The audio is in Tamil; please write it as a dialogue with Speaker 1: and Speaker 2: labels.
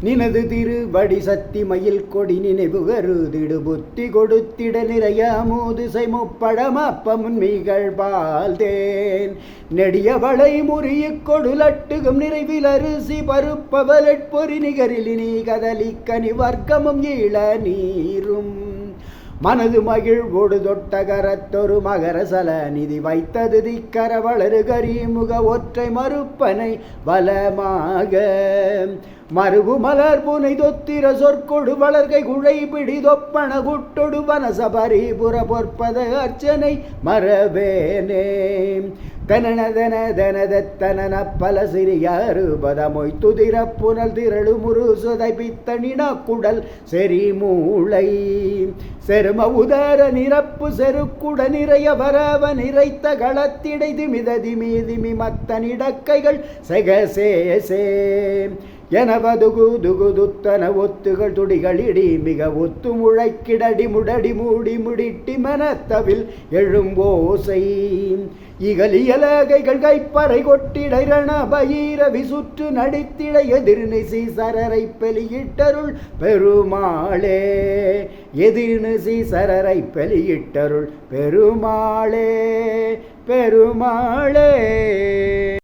Speaker 1: நினது திருவடி சத்தி மயில் கொடி நினைவு கருதிடு புத்தி கொடுத்திட நிறைய மூதுசை முப்பழமப்பமுன் மீகழ்பால் தேன் நெடிய வளை முறிய கொடுலட்டுகும் நிறைவில் அரிசி பருப்பவலட்பொறி நிகரிலினி கதலி கனி வர்க்கமும் ஈழ நீரும் மனது மகிழ்வோடு தொட்டகரத்தொரு மகர சல நிதி வைத்தது திக்கர வளரு கரிமுக ஒற்றை மறுப்பனை வலமாக மறுபு மலர் புனை தொத்திர சொற்கொடு வளர்கை குழை பிடி தொப்பன குட்டொடு வனசபரிபுர பொற்பத அர்ச்சனை மரவேனே தனன பல சிறியாறு பதமொய் துதிர புனல் திரளு முருசுதை பித்தனின குடல் செறி மூளை செரும உதர நிரப்பு செருக்குட நிறைய வரவ நிறைத்த களத்திடை திமித திமி மத்தனிடக்கைகள் செகசேசே எனவதுகுதுகுதுத்தன ஒத்துகள் துடிகளிடி மிக ஒத்து முழைக்கிடடி முடடி மூடி முடிட்டி மனத்தவில் எழும்போசை இகலியலகைகள் கைப்பறை கொட்டிடைரண பயிர விசுற்று நடித்திட எதிர்நிசி சரரை பெலியிட்டருள் பெருமாளே எதிர்நிசி சரரை பெலியிட்டருள் பெருமாளே பெருமாளே.